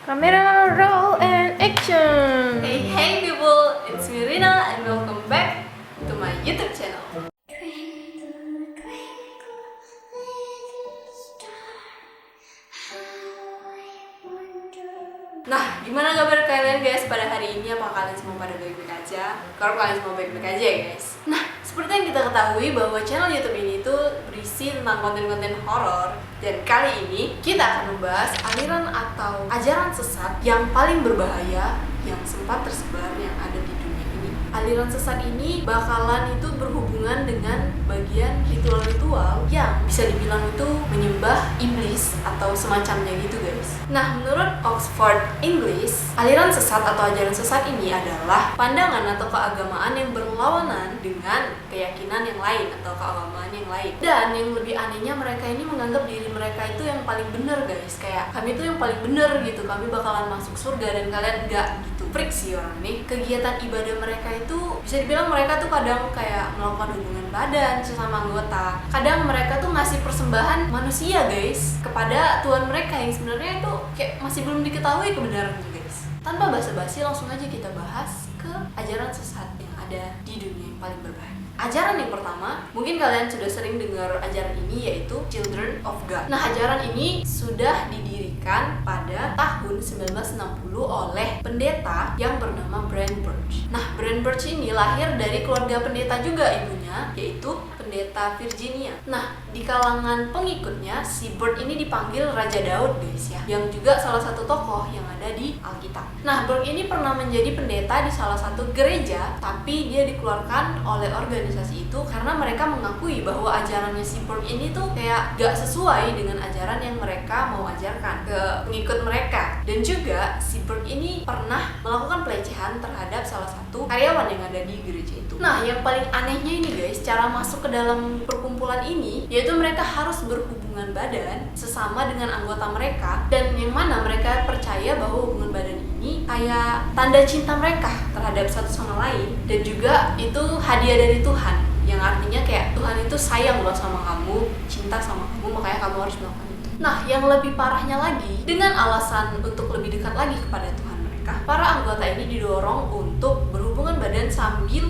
Camera roll and action. Hey people, it's me Rina and welcome back to my YouTube channel. Nah, gimana kabar kalian guys pada hari ini? Apakah kalian semua pada baik-baik aja? Kalau kalian semua baik-baik aja ya guys. Nah, seperti yang kita ketahui bahwa channel YouTube ini tuh berisi tentang konten-konten horor. Dan kali ini kita akan membahas aliran atau ajaran sesat yang paling berbahaya yang sempat tersebar yang ada di dunia ini. Aliran sesat ini bakalan itu berhubungan dengan bagian ritual-ritual yang bisa dibilang itu menyembah iblis atau semacamnya gitu guys. Nah, menurut Oxford English, aliran sesat atau ajaran sesat ini adalah pandangan atau keagamaan yang berlawanan dengan keyakinan yang lain atau keagamaan yang lain. Dan yang lebih anehnya, mereka ini menganggap diri mereka itu yang paling benar guys. Kayak kami itu yang paling benar gitu, kami bakalan masuk surga dan kalian enggak gitu. Freak sih orang ini. Kegiatan ibadah mereka itu bisa dibilang mereka tuh kadang kayak melakukan hubungan badan sesama anggota. Kadang mereka tuh ngasih persembahan manusia guys kepada Tuhan mereka yang sebenarnya itu kayak masih belum diketahui kebenarannya guys. Tanpa basa-basi langsung aja kita bahas ke ajaran sesat yang ada di dunia yang paling berbahaya. Ajaran yang pertama, mungkin kalian sudah sering dengar ajaran ini, yaitu Children of God. Nah, ajaran ini sudah didirikan pada tahun 1960 oleh pendeta yang bernama Brand Birch. Nah, Brand Birch ini lahir dari keluarga pendeta juga ibunya, yaitu pendeta Virginia. Nah, di kalangan pengikutnya, si Birch ini dipanggil Raja Daud guys ya, yang juga salah satu tokoh yang ada di Alkitab. Nah, Birch ini pernah menjadi pendeta di salah satu gereja, tapi dia dikeluarkan oleh organisasi itu karena mereka mengakui bahwa ajarannya si Birch ini tuh kayak gak sesuai dengan ajaran yang mereka mau ajarkan ke pengikut mereka. Dan juga si Birch ini pernah melakukan pelecehan terhadap salah satu karyawan yang ada di gereja itu. Nah, yang paling anehnya ini guys, cara masuk ke dalam perkumpulan ini yaitu mereka harus berhubungan badan sesama dengan anggota mereka, dan yang mana mereka percaya bahwa hubungan badan ini kayak tanda cinta mereka terhadap satu sama lain, dan juga itu hadiah dari Tuhan, yang artinya kayak Tuhan itu sayang loh sama kamu, cinta sama kamu, makanya kamu harus melakukan itu. Nah, yang lebih parahnya lagi, dengan alasan untuk lebih dekat lagi kepada Tuhan mereka, para anggota ini didorong untuk berhubungan badan sambil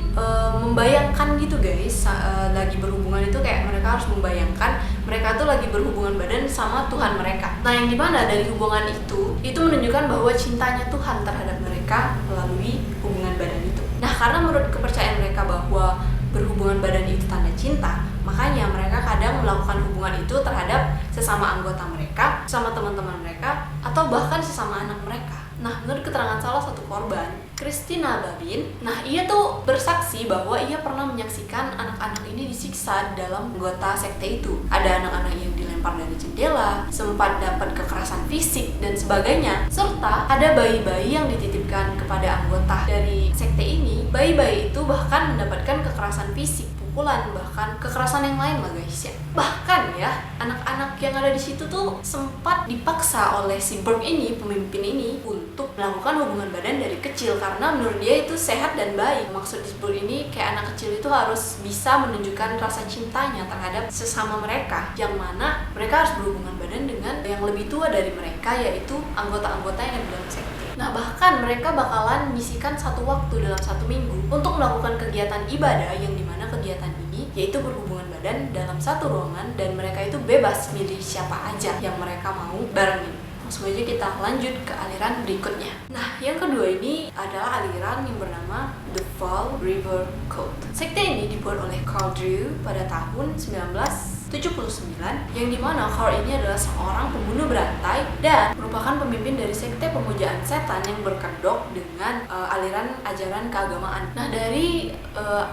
membayangkan gitu guys, lagi berhubungan itu kayak mereka harus membayangkan mereka tuh lagi berhubungan badan sama Tuhan mereka. Nah, yang dimana dari hubungan itu menunjukkan bahwa cintanya Tuhan terhadap mereka melalui hubungan badan itu. Nah, karena menurut kepercayaan mereka bahwa berhubungan badan itu tanda cinta, makanya mereka kadang melakukan hubungan itu terhadap sesama anggota mereka, sama teman-teman mereka, atau bahkan sesama anak mereka. Nah, menurut keterangan salah satu korban, Christina Babin, nah ia tuh bersaksi bahwa ia pernah menyaksikan anak-anak ini disiksa dalam anggota sekte itu. Ada anak-anak yang dilempar dari jendela, sempat dapat kekerasan fisik dan sebagainya, serta ada bayi-bayi yang dititipkan kepada anggota dari sekte ini. Bayi-bayi itu bahkan mendapatkan kekerasan fisik, pukulan, bahkan kekerasan yang lain lah guys ya. Bahkan ya, anak-anak yang ada di situ tuh sempat dipaksa oleh si Birch ini, pemimpin ini, untuk melakukan hubungan badan dari kecil karena menurut dia itu sehat dan baik. Maksud di Birch ini kayak anak kecil itu harus bisa menunjukkan rasa cintanya terhadap sesama mereka, yang mana mereka harus berhubungan badan dengan yang lebih tua dari mereka, yaitu anggota-anggota yang ada di dalam sekte. Nah, bahkan mereka bakalan menyisihkan satu waktu dalam satu minggu untuk melakukan kegiatan ibadah, yang dimana kegiatan ini yaitu berhubungan badan dalam satu ruangan, dan mereka itu bebas milih siapa aja yang mereka mau barengin. Langsung aja kita lanjut ke aliran berikutnya. Nah, yang kedua ini adalah aliran yang bernama The Fall River Cult. Sekte ini dibuat oleh Carl Drew pada tahun 1979, yang dimana Carl ini adalah seorang pembunuh berantai dan merupakan pemimpin dari sekte pemujaan setan yang berkedok dengan aliran ajaran keagamaan. Nah, dari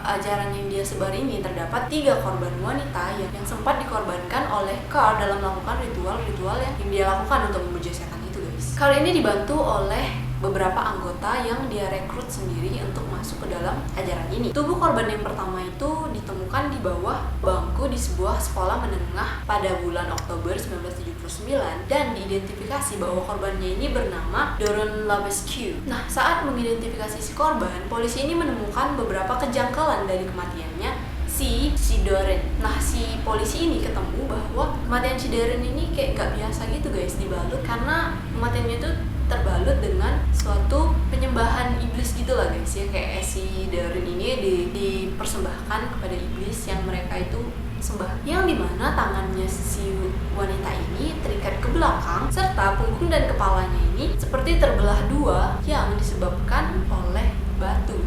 ajaran yang dia sebar ini terdapat 3 korban wanita yang sempat dikorbankan oleh Carl dalam melakukan ritual-ritual yang dia lakukan untuk memuja setan itu guys. Carl ini dibantu oleh beberapa anggota yang dia rekrut sendiri untuk masuk ke dalam ajaran ini. Tubuh korban yang pertama itu ditemukan di bawah bangku di sebuah sekolah menengah pada bulan Oktober 1979, dan diidentifikasi bahwa korbannya ini bernama Doron Labescu. Nah, saat mengidentifikasi si korban, polisi ini menemukan beberapa kejanggalan dari kematiannya si Doren. Nah, si polisi ini ketemu bahwa kematian si Doren ini kayak gak biasa gitu guys, dibalut, karena kematiannya itu terbalut dengan suatu penyembahan iblis gitu lah guys ya. Kayak si Darren ini dipersembahkan kepada iblis yang mereka itu sembah, yang dimana tangannya si wanita ini terikat ke belakang serta punggung dan kepalanya ini seperti terbelah dua yang disebabkan oleh batu.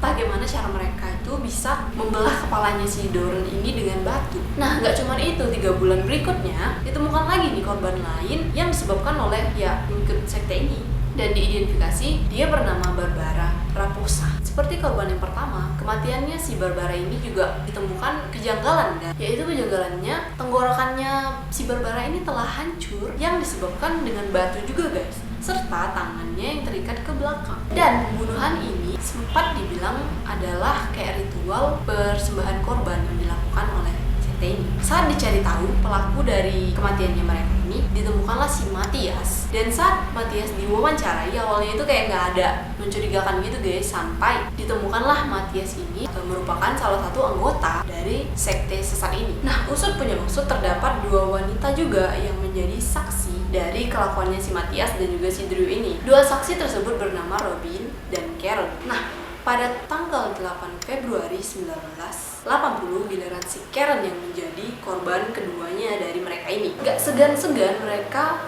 Entah gimana cara mereka itu bisa membelah kepalanya si Darren ini dengan batu. Nah, nggak cuma itu, 3 bulan berikutnya ditemukan lagi nih korban lain yang disebabkan oleh ya pengikut sekte ini, dan diidentifikasi dia bernama Barbara Raposa. Seperti korban yang pertama, kematiannya si Barbara ini juga ditemukan kejanggalan, dan yaitu kejanggalannya tenggorokannya si Barbara ini telah hancur yang disebabkan dengan batu juga guys, serta tangannya yang terikat ke belakang. Dan pembunuhan ini sempat dibilang adalah kayak ritual persembahan korban yang dilakukan oleh sekte ini. Saat dicari tahu pelaku dari kematiannya mereka ini, ditemukanlah si Matias. Dan saat Matias diwawancarai, awalnya itu kayak nggak ada mencurigakan gitu guys, sampai ditemukanlah Matias ini merupakan salah satu anggota dari sekte sesat ini. Nah, usut punya usut terdapat 2 wanita juga yang menjadi saksi dari kelakuannya si Matias dan juga si Drew ini. 2 saksi tersebut bernama Robin dan Karen. Nah, pada tanggal 8 Februari 1980, giliran si Karen yang menjadi korban keduanya dari mereka ini. Gak segan-segan mereka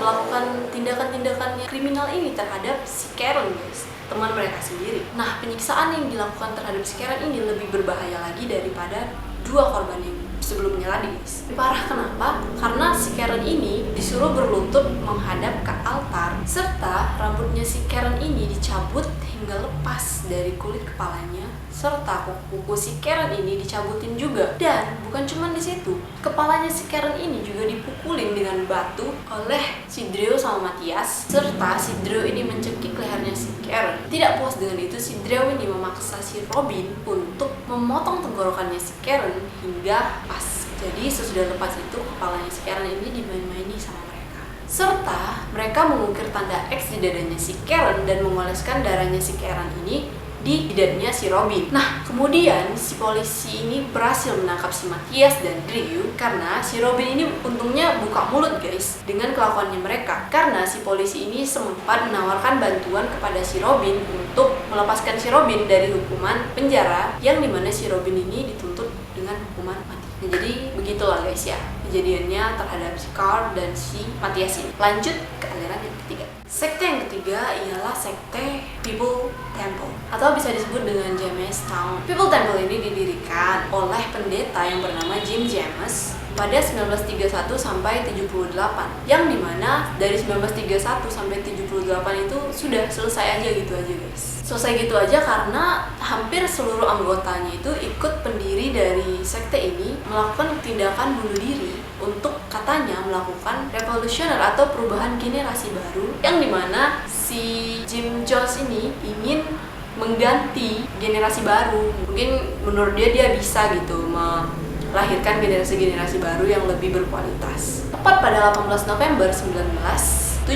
melakukan tindakan-tindakannya kriminal ini terhadap si Karen guys, teman mereka sendiri. Nah, penyiksaan yang dilakukan terhadap si Karen ini lebih berbahaya lagi daripada 2 korban yang sebelumnya tadi guys. Parah kenapa? Karena si Karen ini disuruh berlutut menghadap ke altar, serta rambutnya si Karen ini dicabut hingga lepas dari kulit kepalanya, serta kuku si Karen ini dicabutin juga. Dan bukan cuma di situ, kepalanya si Karen ini juga dipukulin dengan batu oleh si Drew sama Matias, serta si Drew ini mencekik lehernya si Karen. Tidak puas dengan itu, si Drew ini memaksa si Robin untuk memotong tenggorokannya si Karen hingga pas. Jadi sesudah lepas itu, kepalanya si Karen ini dimain-maini sama mereka. Serta mereka mengukir tanda X di dadanya si Karen dan mengoleskan darahnya si Karen ini di jidatnya si Robin. Nah, kemudian si polisi ini berhasil menangkap si Matias dan Drew karena si Robin ini untungnya buka mulut guys dengan kelakuannya mereka, karena si polisi ini sempat menawarkan bantuan kepada si Robin untuk melepaskan si Robin dari hukuman penjara yang dimana si Robin ini dituntut dengan hukuman mati. Nah, jadi begitulah guys ya kejadiannya terhadap si Carl dan si Matias ini. Lanjut ke aliran yang ketiga. Sekte yang ketiga ialah sekte People Temple, atau bisa disebut dengan Jamestown. People Temple ini didirikan oleh pendeta yang bernama Jim James pada 1931 sampai 78, yang dimana dari 1931 sampai 78 itu sudah selesai aja gitu aja guys. Selesai gitu aja karena hampir seluruh anggotanya itu ikut pendiri dari sekte ini melakukan tindakan bunuh diri untuk katanya melakukan revolusioner atau perubahan generasi baru, yang dimana si Jim Jones ini ingin mengganti generasi baru. Mungkin menurut dia bisa gitu melahirkan generasi-generasi baru yang lebih berkualitas. Tepat pada 18 November 1978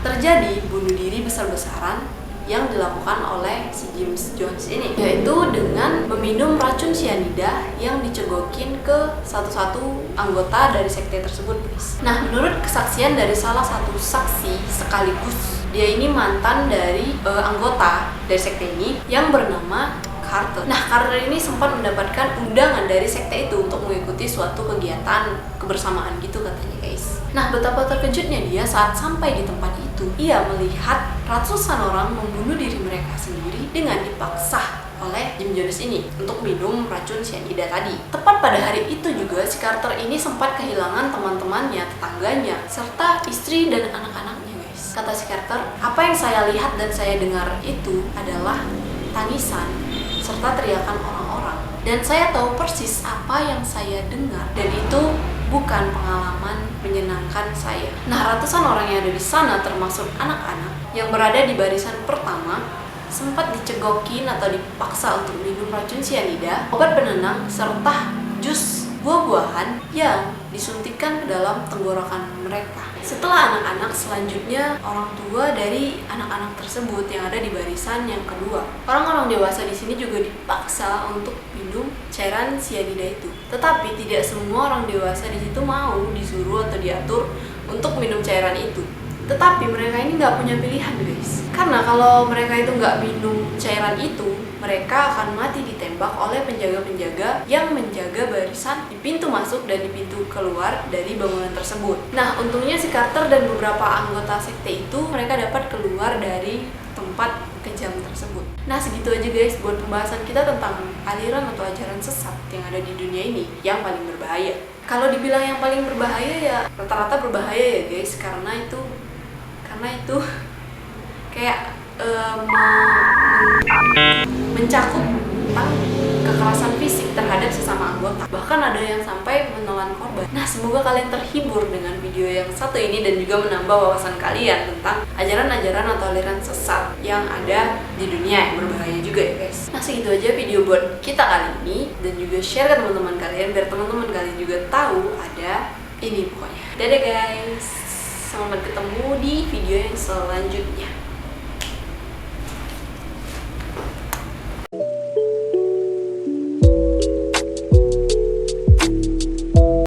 terjadi bunuh diri besar-besaran yang dilakukan oleh si James Jones ini, yaitu dengan meminum racun cyanida yang dicegokin ke satu-satu anggota dari sekte tersebut guys. Nah, menurut kesaksian dari salah satu saksi sekaligus dia ini mantan dari anggota dari sekte ini yang bernama Carter. Nah, Carter ini sempat mendapatkan undangan dari sekte itu untuk mengikuti suatu kegiatan kebersamaan gitu katanya guys. Nah, betapa terkejutnya dia saat sampai di tempat itu. Ia melihat ratusan orang membunuh diri mereka sendiri dengan dipaksa oleh Jim Jones ini untuk minum racun cyanida tadi. Tepat pada hari itu juga si Carter ini sempat kehilangan teman-temannya, tetangganya, serta istri dan anak-anaknya guys. Kata si Carter, apa yang saya lihat dan saya dengar itu adalah tangisan serta teriakan orang-orang, dan saya tahu persis apa yang saya dengar, dan itu bukan pengalaman menyenangkan saya. Nah, ratusan orang yang ada di sana termasuk anak-anak yang berada di barisan pertama sempat dicegokin atau dipaksa untuk minum racun cyanida, obat penenang, serta jus buah-buahan yang disuntikkan ke dalam tenggorokan mereka. Setelah anak-anak, selanjutnya orang tua dari anak-anak tersebut yang ada di barisan yang kedua. Orang-orang dewasa di sini juga dipaksa untuk minum cairan cyanida itu. Tetapi tidak semua orang dewasa di situ mau disuruh atau diatur untuk minum cairan itu. Tetapi mereka ini nggak punya pilihan guys, karena kalau mereka itu nggak minum cairan itu, mereka akan mati ditembak oleh penjaga-penjaga yang menjaga barisan di pintu masuk dan di pintu keluar dari bangunan tersebut. Nah, untungnya si Carter dan beberapa anggota sekte itu mereka dapat keluar dari tempat kejam tersebut. Nah, segitu aja guys buat pembahasan kita tentang aliran atau ajaran sesat yang ada di dunia ini yang paling berbahaya. Kalau dibilang yang paling berbahaya ya rata-rata berbahaya ya guys, karena itu kayak mencakup tentang kekerasan fisik terhadap sesama anggota. Bahkan ada yang sampai menelan korban. Nah, semoga kalian terhibur dengan video yang satu ini dan juga menambah wawasan kalian tentang ajaran-ajaran atau aliran sesat yang ada di dunia yang berbahaya juga ya guys. Nah, segitu aja video buat kita kali ini, dan juga share ke teman-teman kalian biar teman-teman kalian juga tahu ada ini pokoknya. Dadah guys, selamat ketemu di video yang selanjutnya.